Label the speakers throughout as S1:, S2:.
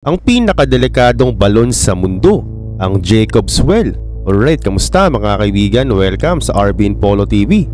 S1: ang pinakadelikadong balon sa mundo, ang Jacob's Well. Alright, kamusta mga kaibigan? Welcome sa RBN Polo TV.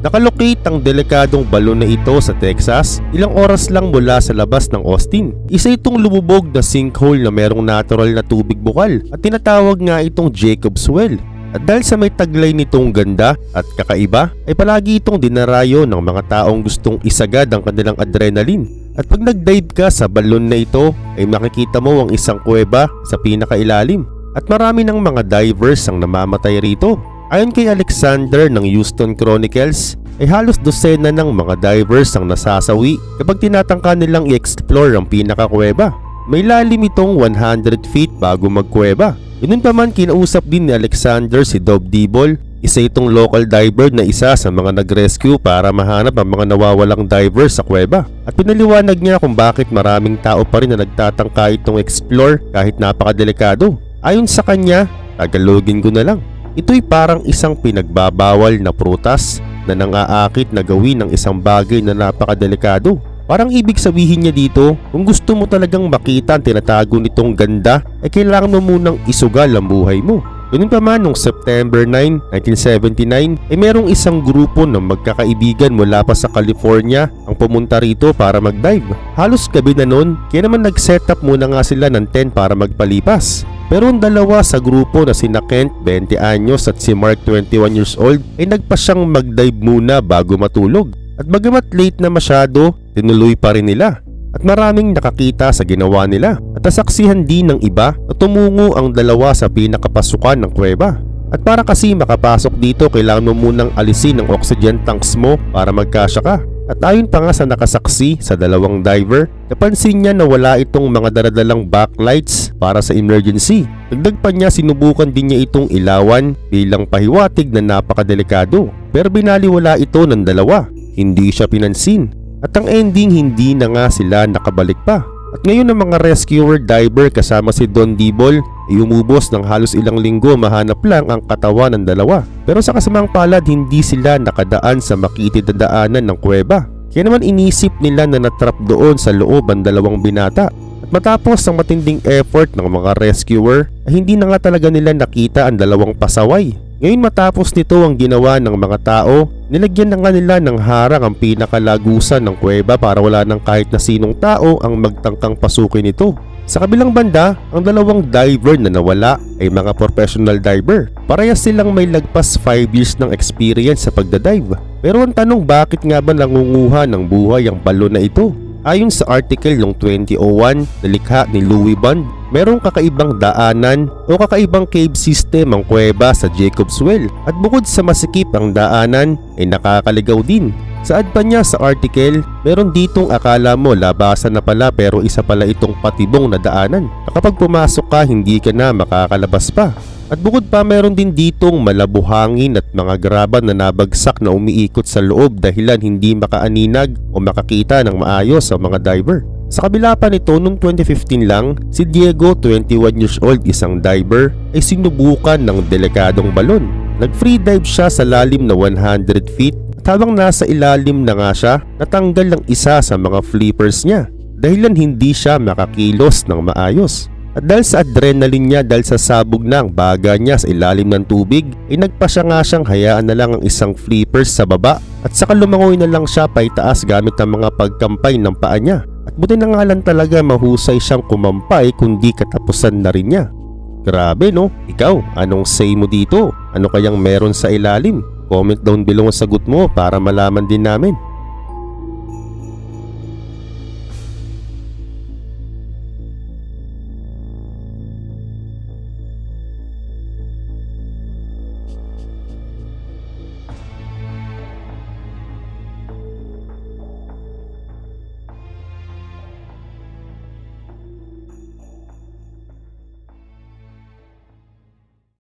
S1: Nakalocate ang delikadong balon na ito sa Texas, ilang oras lang mula sa labas ng Austin. Isa itong lumubog na sinkhole na merong natural na tubig bukal at tinatawag nga itong Jacob's Well. At dahil sa may taglay nitong ganda at kakaiba, ay palagi itong dinarayo ng mga taong gustong isagad ang kanilang adrenaline. At pag nag-dive ka sa balon na ito, ay makikita mo ang isang kuweba sa pinakailalim. At marami ng mga divers ang namamatay rito. Ayon kay Alexander ng Houston Chronicles, ay halos dosena ng mga divers ang nasasawi kapag tinatangka nilang i-explore ang pinakakuweba. May lalim itong 100 feet bago magkuweba. Yun pa man, kinausap din ni Alexander si Dov Dibol, isa itong local diver na isa sa mga nag-rescue para mahanap ang mga nawawalang divers sa kuweba. At pinaliwanag niya kung bakit maraming tao pa rin na nagtatangka itong explore kahit napakadelikado. Ayon sa kanya, tagalogin ko na lang, ito'y parang isang pinagbabawal na prutas na nang-aakit na gawin ng isang bagay na napakadelikado. Parang ibig sabihin niya dito, kung gusto mo talagang makita ang tinatago nitong ganda, ay kailangan mo munang isugal ang buhay mo. Ganun pa man, noong September 9, 1979, ay merong isang grupo ng magkakaibigan mula pa sa California ang pumunta rito para mag-dive. Halos gabi na nun, kaya naman nag-setup muna nga sila ng tent para magpalipas. Pero ang dalawa sa grupo na sina Kent, 20 anyos at si Mark, 21 years old, ay nagpa siyang mag-dive muna bago matulog. At bagamat late na masyado, tinuloy pa rin nila. At maraming nakakita sa ginawa nila. At nasaksihan din ng iba na tumungo ang dalawa sa pinakapasukan ng kuweba. At para kasi makapasok dito, kailangan mo munang alisin ang oxygen tanks mo para magkasya ka. At ayon pa nga sa nakasaksi sa dalawang diver, napansin niya na wala itong mga daradalang backlights para sa emergency. Dagdag pa niya, sinubukan din niya itong ilawan bilang pahiwatig na napakadelikado. Pero binaliwala ito ng dalawa. Hindi siya pinansin. At ang ending, hindi na nga sila nakabalik pa. At ngayon ang mga rescuer diver kasama si Don Dibol ay umubos ng halos ilang linggo mahanap lang ang katawan ng dalawa. Pero sa kasamang palad, hindi sila nakadaan sa makitid na daanan ng kuweba. Kaya naman inisip nila na natrap doon sa loob ang dalawang binata. At matapos ang matinding effort ng mga rescuer, ay hindi na nga talaga nila nakita ang dalawang pasaway. Ngayon matapos nito ang ginawa ng mga tao, nilagyan na nga nila ng harang ang pinakalagusan ng kuweba para wala ng kahit na sinong tao ang magtangkang pasukin ito. Sa kabilang banda, ang dalawang diver na nawala ay mga professional diver. Parehas silang may lagpas 5 years ng experience sa pagdadive. Pero ang tanong, bakit nga ba nangunguha ng buhay ang balon na ito? Ayon sa article noong 2001 na likha ni Louis Bond, merong kakaibang daanan o kakaibang cave system ang kuweba sa Jacob's Well. At bukod sa masikip ang daanan, ay nakakaligaw din. Saad pa niya sa article, meron ditong akala mo labasan na pala pero isa pala itong patibong na daanan na kapag pumasok ka hindi ka na makakalabas pa. At bukod pa, meron din ditong malabuhangin at mga graban na nabagsak na umiikot sa loob dahilan hindi makaaninag o makakita ng maayos sa mga diver. Sa kabila pa nito, noong 2015 lang, si Diego, 21 years old, isang diver, ay sinubukan ng delikadong balon. Nag-free dive siya sa lalim na 100 feet at habang nasa ilalim na nga siya, natanggal ang isa sa mga flippers niya dahilan hindi siya makakilos ng maayos. At dahil sa adrenaline niya, dahil sa sabog na ang baga niya sa ilalim ng tubig, ay nagpasya nga siyang hayaan na lang ang isang flippers sa baba at saka lumangoy na lang siya paitaas gamit ang mga pagkampay ng paa niya. At buti na nga lang talaga mahusay siyang kumampay kundi katapusan na rin niya. Grabe no? Ikaw, anong say mo dito? Ano kayang meron sa ilalim? Comment down below ang sagot mo para malaman din namin.